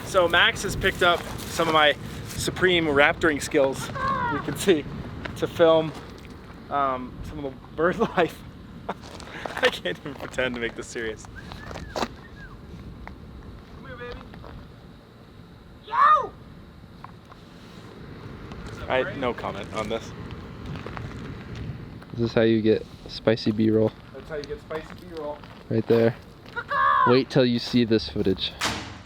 So Max has picked up some of my supreme raptoring skills, you can see, to film some of the bird life. I can't even pretend to make this serious. Come here, baby. Yo! No comment on this. Is this how you get spicy B-roll? That's how you get spicy B-roll. Right there. Wait till you see this footage.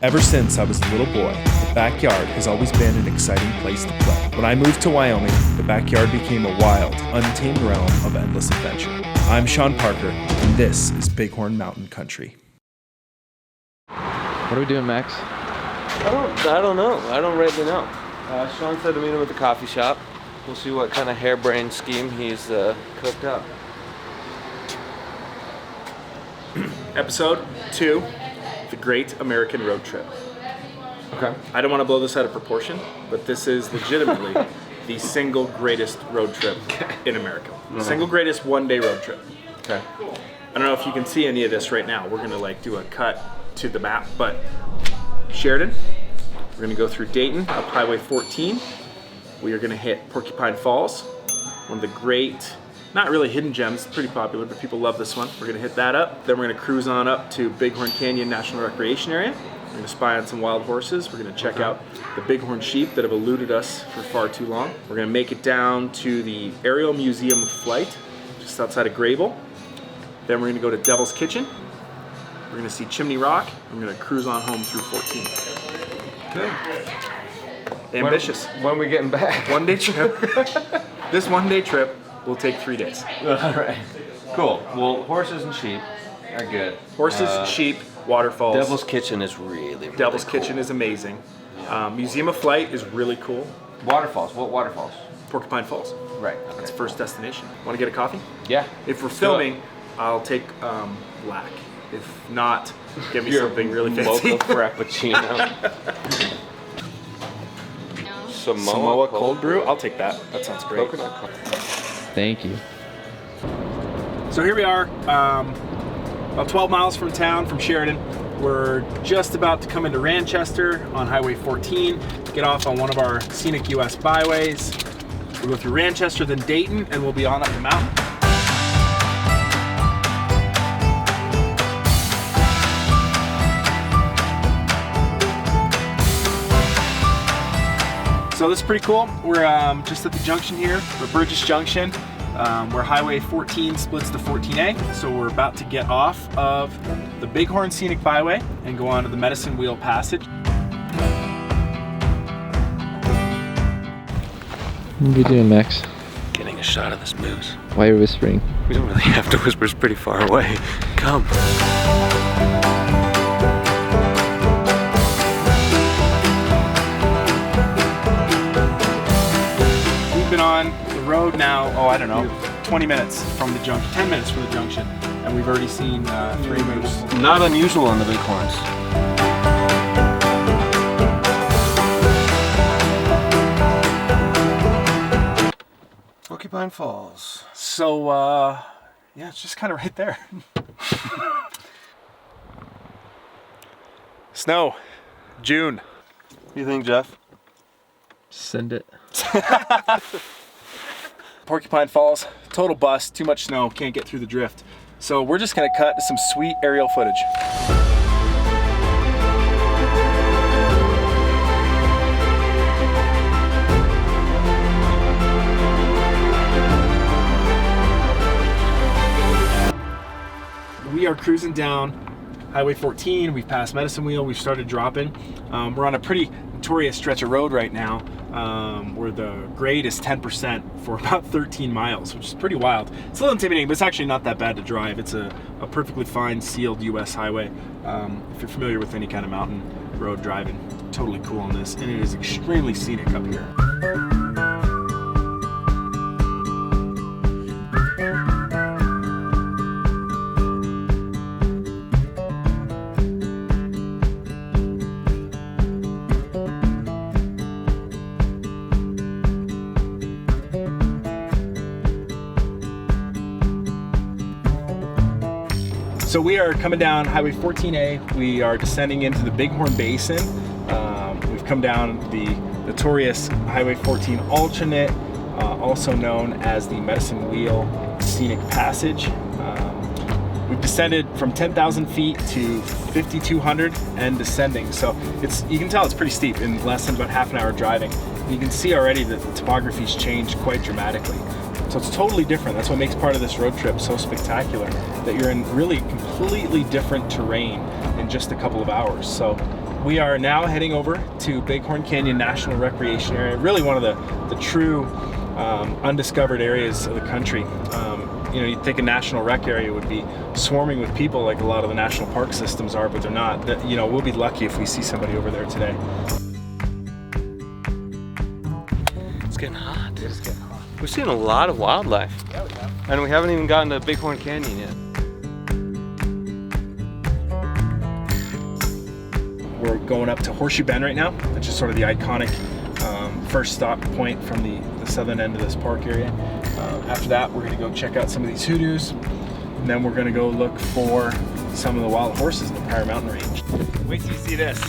Ever since I was a little boy, the backyard has always been an exciting place to play. When I moved to Wyoming, the backyard became a wild, untamed realm of endless adventure. I'm Sean Parker, and this is Bighorn Mountain Country. What are we doing, Max? I don't know. I don't really know. Sean said to meet him at the coffee shop. We'll see what kind of harebrained scheme he's cooked up. Episode 2, The Great American Road Trip. Okay. I don't want to blow this out of proportion, but this is legitimately the single greatest road trip in America. Single greatest one-day road trip. Okay. I don't know if you can see any of this right now. We're going to like do a cut to the map, but Sheridan, we're going to go through Dayton, up Highway 14. We are going to hit Porcupine Falls, one of the great, not really hidden gems, pretty popular, but people love this one. We're going to hit that up. Then we're going to cruise on up to Bighorn Canyon National Recreation Area. We're going to spy on some wild horses. We're going to check out the bighorn sheep that have eluded us for far too long. We're going to make it down to the Aerial Museum of Flight, just outside of Grable. Then we're going to go to Devil's Kitchen. We're going to see Chimney Rock. We're going to cruise on home through 14. Good. Ambitious. When are we getting back? One day trip. This one-day trip will take 3 days. All right. Cool. Well, horses and sheep are good. Horses, sheep, waterfalls. Devil's Kitchen is really Devil's cool. Kitchen is amazing. Museum of Flight is really cool. Waterfalls. What waterfalls? Porcupine Falls. Right. That's first destination. Want to get a coffee? Yeah. If we're filming, I'll take black. If not, give me something really fancy. Mocha frappuccino. Samoa cold brew? I'll take that. That sounds great. Coconut coffee. Thank you. So here we are, about 12 miles from town, from Sheridan. We're just about to come into Ranchester on Highway 14, get off on one of our scenic US byways. We'll go through Ranchester, then Dayton, and we'll be on up the mountain. So this is pretty cool. We're just at the junction here, we're Burgess Junction, where Highway 14 splits to 14A. So we're about to get off of the Bighorn Scenic Byway and go on to the Medicine Wheel Passage. What are you doing, Max? Getting a shot of this moose. Why are you whispering? We don't really have to whisper. It's pretty far away. Come. On the road now, I don't know, 20 minutes from the junction, 10 minutes from the junction, and we've already seen 3 moose. Not unusual on the Bighorns. Porcupine Falls. So, yeah, it's just kind of right there. Snow, June. What do you think, Jeff? Send it. Porcupine Falls, total bust, too much snow, can't get through the drift. So we're just gonna cut to some sweet aerial footage. We are cruising down Highway 14, we've passed Medicine Wheel, we've started dropping. We're on a pretty notorious stretch of road right now where the grade is 10% for about 13 miles, which is pretty wild. It's a little intimidating, but it's actually not that bad to drive. It's a perfectly fine sealed US highway. If you're familiar with any kind of mountain road driving, totally cool on this, and it is extremely scenic up here. So we are coming down Highway 14A. We are descending into the Bighorn Basin. We've come down the notorious Highway 14 alternate, also known as the Medicine Wheel Scenic Passage. We've descended from 10,000 feet to 5,200 and descending. So you can tell it's pretty steep in less than about half an hour driving. And you can see already that the topography's changed quite dramatically. So it's totally different. That's what makes part of this road trip so spectacular, that you're in really completely different terrain in just a couple of hours. So we are now heading over to Bighorn Canyon National Recreation Area, really one of the true undiscovered areas of the country. You know, you'd think a national rec area would be swarming with people like a lot of the national park systems are, but they're not. You know, we'll be lucky if we see somebody over there today. It's getting hot. It is getting hot. We've seen a lot of wildlife. Yeah, we have. And we haven't even gotten to Bighorn Canyon yet. We're going up to Horseshoe Bend right now, which is sort of the iconic first stop point from the southern end of this park area. After that, we're going to go check out some of these hoodoos, and then we're going to go look for some of the wild horses in the Bighorn Mountain range. Wait till you see this.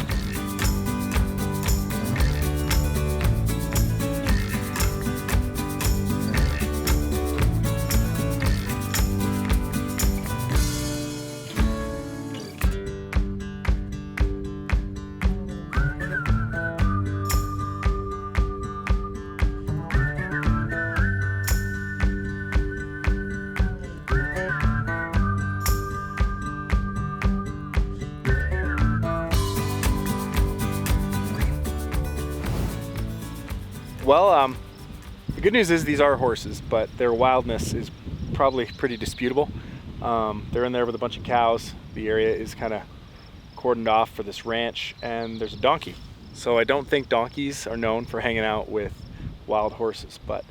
Well, the good news is these are horses, but their wildness is probably pretty disputable. They're in there with a bunch of cows. The area is kind of cordoned off for this ranch, and there's a donkey. So I don't think donkeys are known for hanging out with wild horses, but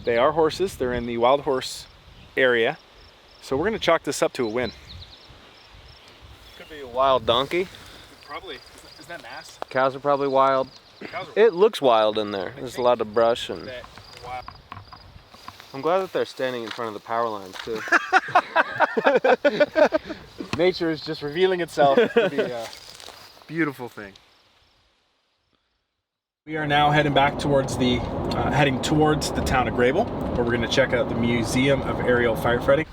they are horses. They're in the wild horse area. So we're going to chalk this up to a win. Could be a wild donkey. Probably. Isn't that an ass? Cows are probably wild. It looks wild in there. There's a lot of brush and. I'm glad that they're standing in front of the power lines too. Nature is just revealing itself to be a beautiful thing. We are now heading back towards the town of Grable, where we're going to check out the Museum of Aerial Firefighting.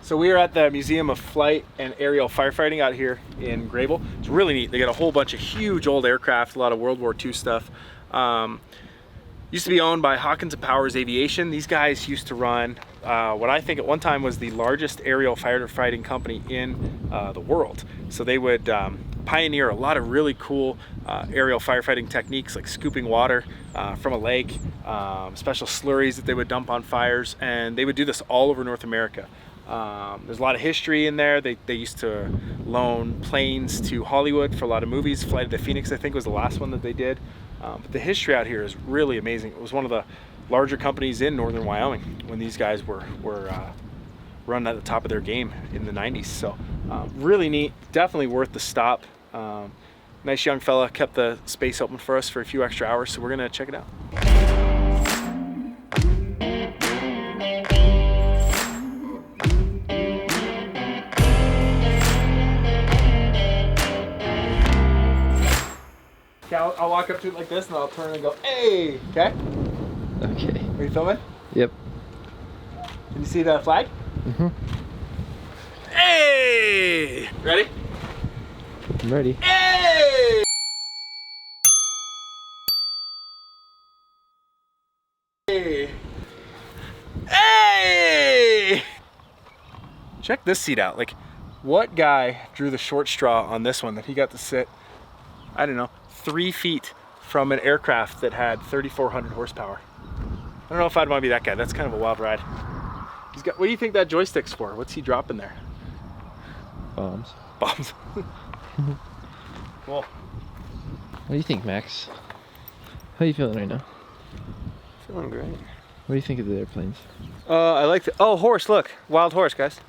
So we are at the Museum of Flight and Aerial Firefighting out here in Grable. It's really neat. They got a whole bunch of huge old aircraft, a lot of World War II stuff. Used to be owned by Hawkins and Powers Aviation. These guys used to run what I think at one time was the largest aerial firefighting company in the world. So they would pioneer a lot of really cool aerial firefighting techniques, like scooping water from a lake, special slurries that they would dump on fires, and they would do this all over North America. There's a lot of history in there. They used to loan planes to Hollywood for a lot of movies. Flight of the Phoenix, I think, was the last one that they did. But the history out here is really amazing. It was one of the larger companies in northern Wyoming when these guys were running at the top of their game in the 90s. So really neat, definitely worth the stop. Nice young fella kept the space open for us for a few extra hours, so we're gonna check it out. Okay, I'll walk up to it like this and I'll turn and go, hey! Okay? Okay. Are you filming? Yep. Can you see the flag? Mm-hmm. Hey! Ready? I'm ready. Hey! Hey! Hey! Check this seat out. Like, what guy drew the short straw on this one that he got to sit, I don't know, 3 feet from an aircraft that had 3,400 horsepower? I don't know if I'd want to be that guy. That's kind of a wild ride. He's got, what do you think that joystick's for? What's he dropping there? Bombs. Bombs. Cool. What do you think, Max? How are you feeling right now? Feeling great. What do you think of the airplanes? I like the, oh, horse, look. Wild horse, guys.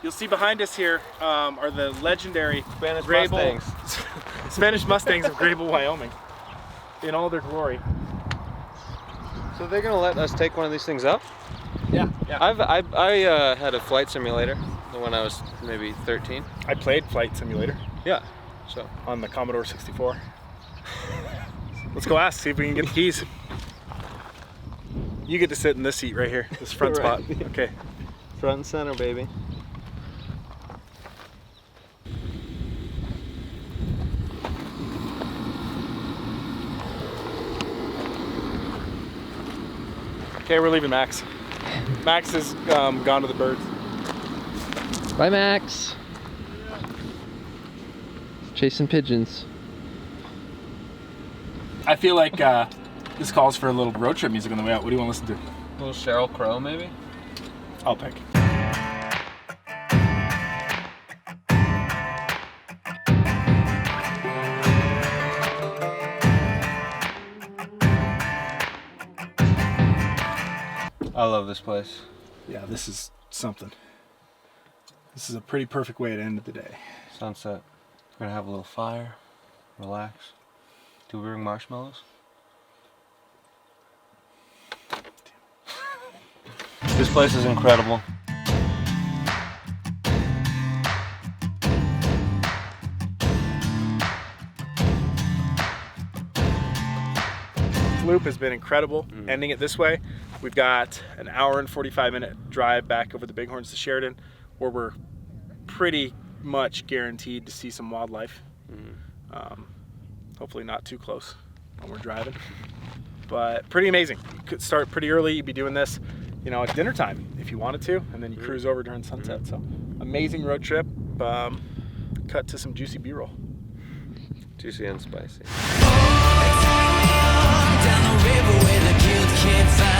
You'll see behind us here are the legendary Spanish Grable, Mustangs. Spanish Mustangs of Grable, Wyoming, in all their glory. So they're gonna let us take one of these things up? Yeah. I had a flight simulator when I was maybe 13. I played Flight Simulator. Yeah. So on the Commodore 64. Let's go ask, see if we can get the keys. You get to sit in this seat right here, this front Right. spot. Okay. front and center, baby. Okay, we're leaving Max. Max is gone to the birds. Bye, Max. Chasing pigeons. I feel like this calls for a little road trip music on the way out. What do you want to listen to? A little Sheryl Crow, maybe? I'll pick. I love this place. Yeah, this is something. This is a pretty perfect way to end the day. Sunset. We're gonna have a little fire. Relax. Do we bring marshmallows? This place is incredible. Loop has been incredible. Ending it this way, we've got an hour and 45-minute drive back over the Bighorns to Sheridan, where we're pretty much guaranteed to see some wildlife. Hopefully not too close when we're driving, but pretty amazing. You could start pretty early. You'd be doing this, you know, at dinner time if you wanted to, and then you cruise over during sunset. So amazing road trip. Cut to some juicy B-roll. Juicy and spicy. Down the river where the guilt can't find